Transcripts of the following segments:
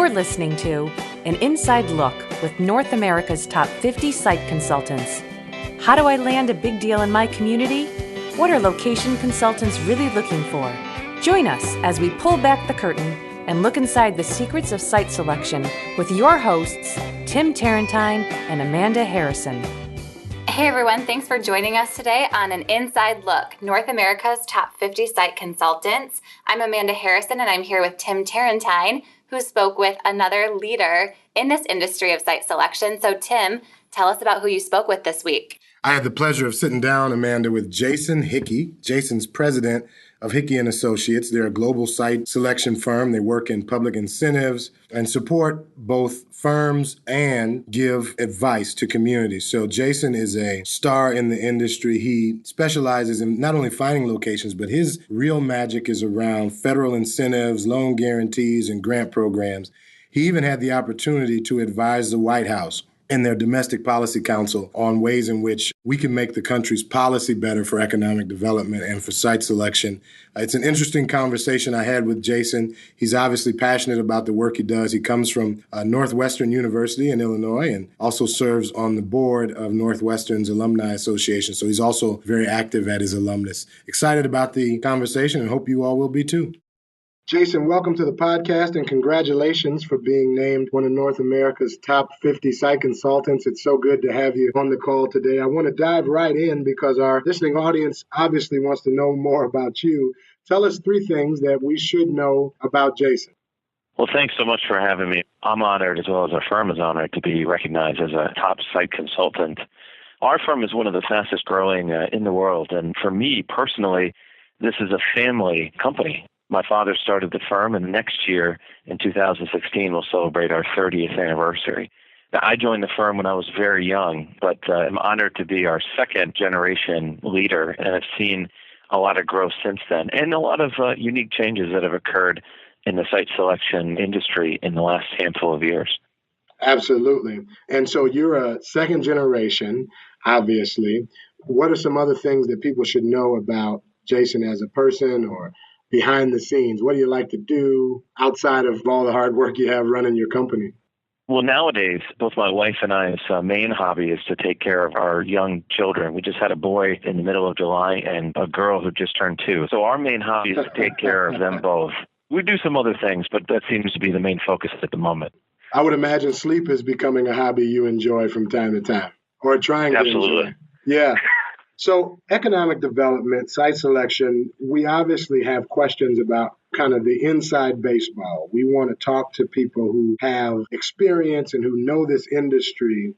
You're listening to an inside look with North America's top 50 site consultants. How do I land a big deal in my community? What are location consultants really looking for? Join us as we pull back the curtain and look inside the secrets of site selection with your hosts, Tim Tarentine and Amanda Harrison. Hey everyone, thanks for joining us today on an Inside Look, North America's top 50 site consultants. I'm Amanda Harrison and I'm here with Tim Tarentine, who spoke with another leader in this industry of site selection. So Tim, tell us about who you spoke with this week. I had the pleasure of sitting down, Amanda, with Jason Hickey. Jason's president of Hickey & Associates. They're a global site selection firm. They work in public incentives and support both firms and give advice to communities. So Jason is a star in the industry. He specializes in not only finding locations, but his real magic is around federal incentives, loan guarantees, and grant programs. He even had the opportunity to advise the White House and their Domestic Policy Council on ways in which we can make the country's policy better for economic development and for site selection. It's an interesting conversation I had with Jason. He's obviously passionate about the work he does. He comes from Northwestern University in Illinois and also serves on the board of Northwestern's Alumni Association. So he's also very active at his alumnus. Excited about the conversation and hope you all will be too. Jason, welcome to the podcast and congratulations for being named one of North America's top 50 site consultants. It's so good to have you on the call today. I want to dive right in because our listening audience obviously wants to know more about you. Tell us 3 things that we should know about Jason. Well, thanks so much for having me. I'm honored, as well as our firm is honored, to be recognized as a top site consultant. Our firm is one of the fastest growing in the world. And for me personally, this is a family company. My father started the firm, and next year, in 2016, we'll celebrate our 30th anniversary. Now, I joined the firm when I was very young, but I'm honored to be our second generation leader, and I've seen a lot of growth since then, and a lot of unique changes that have occurred in the site selection industry in the last handful of years. Absolutely. And so you're a second generation, obviously. What are some other things that people should know about Jason as a person or behind the scenes? What do you like to do outside of all the hard work you have running your company? Well, nowadays, both my wife and I's main hobby is to take care of our young children. We just had a boy in the middle of July and a girl who just turned 2. So our main hobby is to take care of them both. We do some other things, but that seems to be the main focus at the moment. I would imagine sleep is becoming a hobby you enjoy from time to time, or trying to Absolutely. Enjoy. Yeah. So economic development, site selection, we obviously have questions about kind of the inside baseball. We want to talk to people who have experience and who know this industry.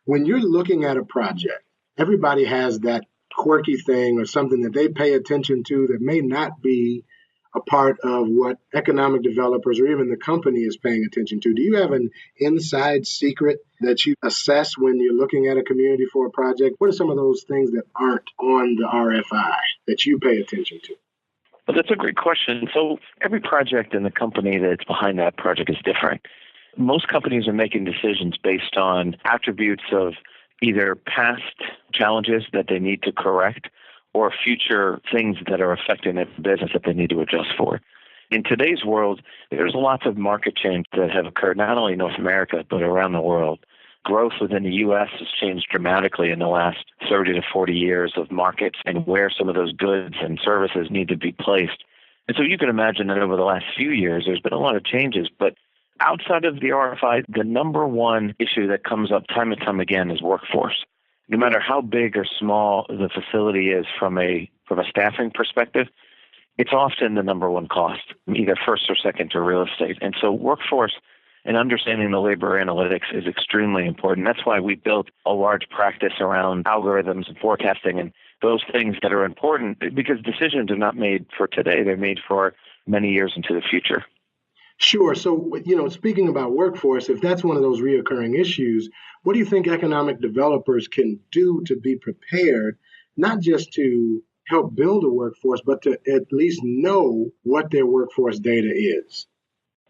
When you're looking at a project, everybody has that quirky thing or something that they pay attention to that may not be a part of what economic developers or even the company is paying attention to. Do you have an inside secret that you assess when you're looking at a community for a project? What are some of those things that aren't on the RFI that you pay attention to? Well, that's a great question. So every project in the company that's behind that project is different. Most companies are making decisions based on attributes of either past challenges that they need to correct or future things that are affecting their business that they need to adjust for. In today's world, there's lots of market change that have occurred, not only in North America, but around the world. Growth within the U.S. has changed dramatically in the last 30 to 40 years of markets and where some of those goods and services need to be placed. And so you can imagine that over the last few years, there's been a lot of changes. But outside of the RFI, the number one issue that comes up time and time again is workforce. No matter how big or small the facility is from a staffing perspective, it's often the number one cost, either first or second to real estate. And so workforce and understanding the labor analytics is extremely important. That's why we built a large practice around algorithms and forecasting and those things that are important, because decisions are not made for today. They're made for many years into the future. Sure. So, speaking about workforce, if that's one of those reoccurring issues, what do you think economic developers can do to be prepared, not just to help build a workforce, but to at least know what their workforce data is?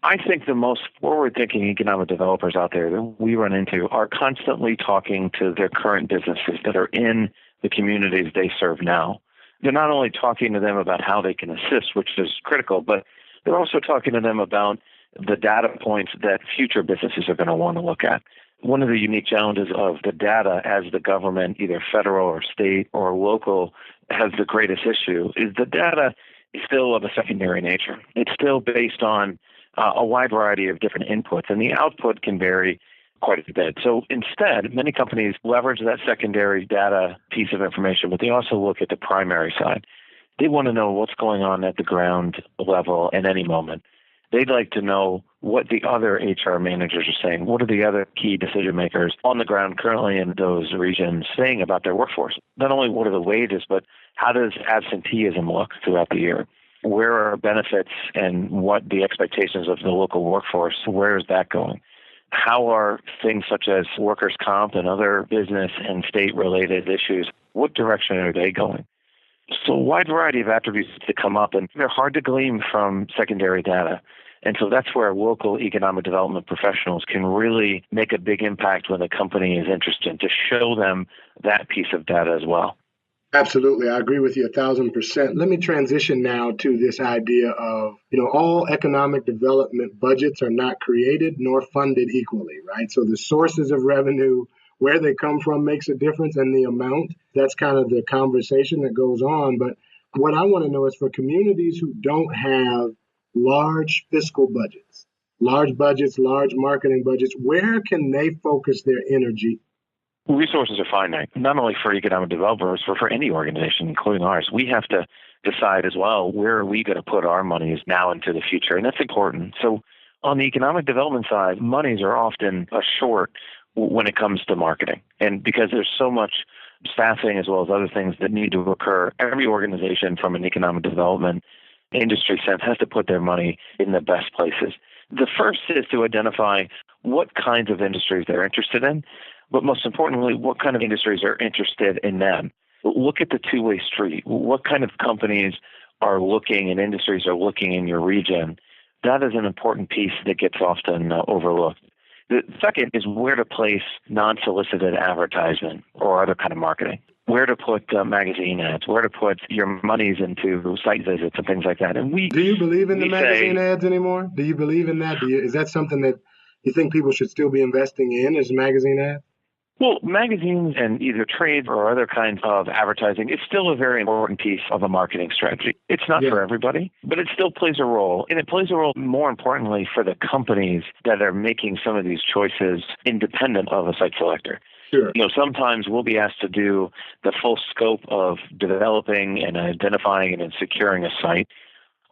I think the most forward-thinking economic developers out there that we run into are constantly talking to their current businesses that are in the communities they serve now. They're not only talking to them about how they can assist, which is critical, but they're also talking to them about the data points that future businesses are going to want to look at. One of the unique challenges of the data as the government, either federal or state or local, has the greatest issue is the data is still of a secondary nature. It's still based on a wide variety of different inputs, and the output can vary quite a bit. So instead, many companies leverage that secondary data piece of information, but they also look at the primary side. They want to know what's going on at the ground level at any moment. They'd like to know what the other HR managers are saying. What are the other key decision makers on the ground currently in those regions saying about their workforce? Not only what are the wages, but how does absenteeism look throughout the year? Where are benefits and what the expectations of the local workforce? Where is that going? How are things such as workers' comp and other business and state-related issues, what direction are they going? So a wide variety of attributes to come up, and they're hard to glean from secondary data. And so that's where local economic development professionals can really make a big impact when a company is interested, to show them that piece of data as well. Absolutely. I agree with you 1,000%. Let me transition now to this idea of, all economic development budgets are not created nor funded equally, right? So the sources of revenue, where they come from makes a difference, and the amount, that's kind of the conversation that goes on. But what I want to know is for communities who don't have large fiscal budgets, large marketing budgets, where can they focus their energy? Resources are finite, not only for economic developers, but for any organization, including ours. We have to decide as well, where are we going to put our monies now into the future? And that's important. So on the economic development side, monies are often short when it comes to marketing. And because there's so much staffing as well as other things that need to occur, every organization from an economic development industry sense has to put their money in the best places. The first is to identify what kinds of industries they're interested in, but most importantly, what kind of industries are interested in them. Look at the two-way street. What kind of companies are looking and industries are looking in your region? That is an important piece that gets often overlooked. The second is where to place non-solicited advertisement or other kind of marketing. Where to put magazine ads, where to put your monies into site visits and things like that. And do you believe in the magazine ads anymore? Do you believe in that? Is that something that you think people should still be investing in, is magazine ads? Well, magazines and either trade or other kinds of advertising is still a very important piece of a marketing strategy. It's not for everybody, but it still plays a role. And it plays a role, more importantly, for the companies that are making some of these choices independent of a site selector. Sure. Sometimes we'll be asked to do the full scope of developing and identifying and securing a site.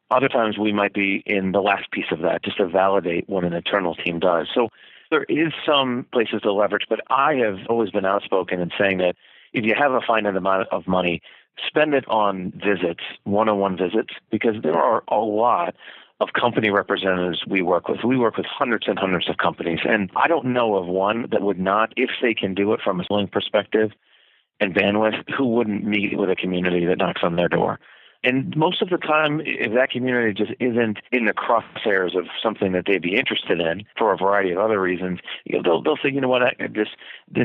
Other times we might be in the last piece of that, just to validate what an internal team does. So there is some places to leverage, but I have always been outspoken in saying that if you have a finite amount of money, spend it on visits, one-on-one visits, because there are a lot of company representatives we work with. We work with hundreds and hundreds of companies, and I don't know of one that would not, if they can do it from a selling perspective and bandwidth, who wouldn't meet with a community that knocks on their door. And most of the time, if that community just isn't in the crosshairs of something that they'd be interested in for a variety of other reasons, they'll say, you know what, in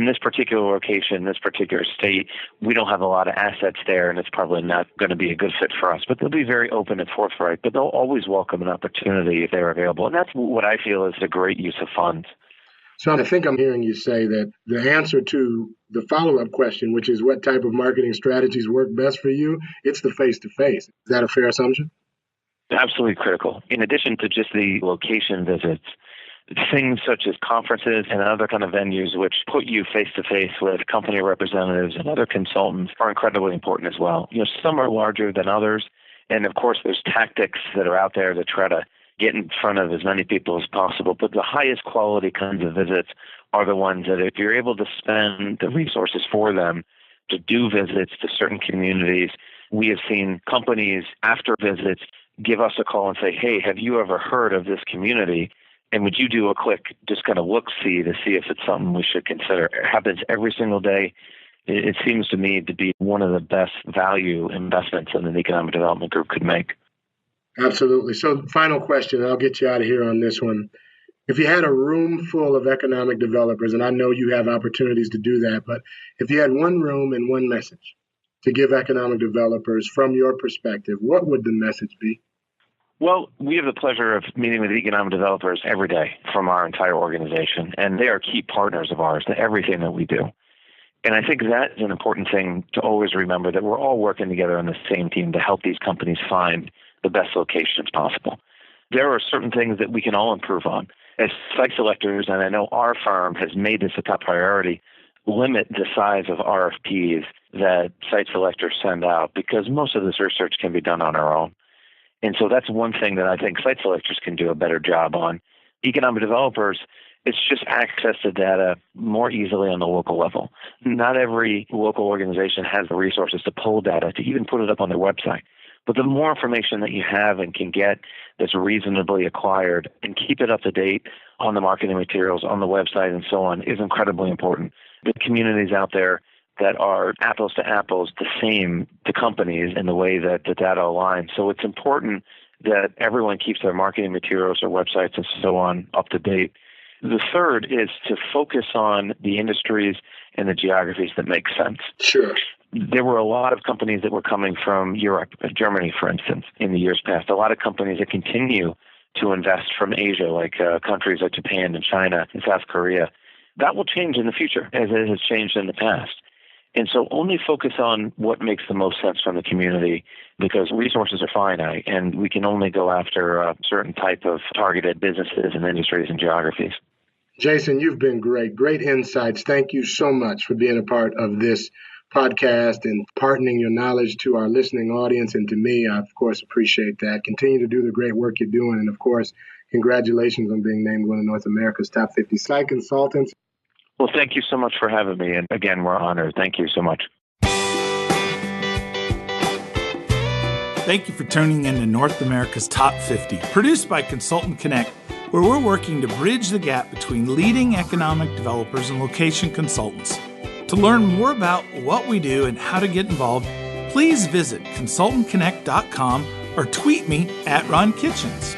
this particular location, this particular state, we don't have a lot of assets there, and it's probably not going to be a good fit for us. But they'll be very open and forthright, but they'll always welcome an opportunity if they're available. And that's what I feel is a great use of funds. So I think I'm hearing you say that the answer to the follow-up question, which is what type of marketing strategies work best for you, it's the face-to-face. Is that a fair assumption? Absolutely critical. In addition to just the location visits, things such as conferences and other kind of venues which put you face-to-face with company representatives and other consultants are incredibly important as well. Some are larger than others, and of course there's tactics that are out there to try to get in front of as many people as possible. But the highest quality kinds of visits are the ones that if you're able to spend the resources for them to do visits to certain communities, we have seen companies after visits give us a call and say, hey, have you ever heard of this community? And would you do a quick just kind of look-see to see if it's something we should consider? It happens every single day. It seems to me to be one of the best value investments that an economic development group could make. Absolutely. So final question, and I'll get you out of here on this one. If you had a room full of economic developers, and I know you have opportunities to do that, but if you had one room and one message to give economic developers from your perspective, what would the message be? Well, we have the pleasure of meeting with economic developers every day from our entire organization, and they are key partners of ours to everything that we do. And I think that is an important thing to always remember, that we're all working together on the same team to help these companies find the best locations possible. There are certain things that we can all improve on. As site selectors, and I know our firm has made this a top priority, limit the size of RFPs that site selectors send out, because most of this research can be done on our own. And so that's one thing that I think site selectors can do a better job on. Economic developers, it's just access to data more easily on the local level. Not every local organization has the resources to pull data to even put it up on their website. But the more information that you have and can get that's reasonably acquired and keep it up to date on the marketing materials, on the website, and so on is incredibly important. The communities out there that are apples to apples, the same to companies in the way that the data aligns. So it's important that everyone keeps their marketing materials, their websites, and so on up to date. The third is to focus on the industries and the geographies that make sense. Sure. There were a lot of companies that were coming from Europe, Germany, for instance, in the years past. A lot of companies that continue to invest from Asia, like countries like Japan and China and South Korea. That will change in the future, as it has changed in the past. And so only focus on what makes the most sense from the community, because resources are finite, and we can only go after a certain type of targeted businesses and industries and geographies. Jason, you've been great. Great insights. Thank you so much for being a part of this podcast and pardoning your knowledge to our listening audience and to me. I, of course, appreciate that. Continue to do the great work you're doing. And, of course, congratulations on being named one of North America's top 50 site consultants. Well, thank you so much for having me. And again, we're honored. Thank you so much. Thank you for tuning in to North America's Top 50, produced by Consultant Connect, where we're working to bridge the gap between leading economic developers and location consultants. To learn more about what we do and how to get involved, please visit consultantconnect.com or tweet me at Ron Kitchens.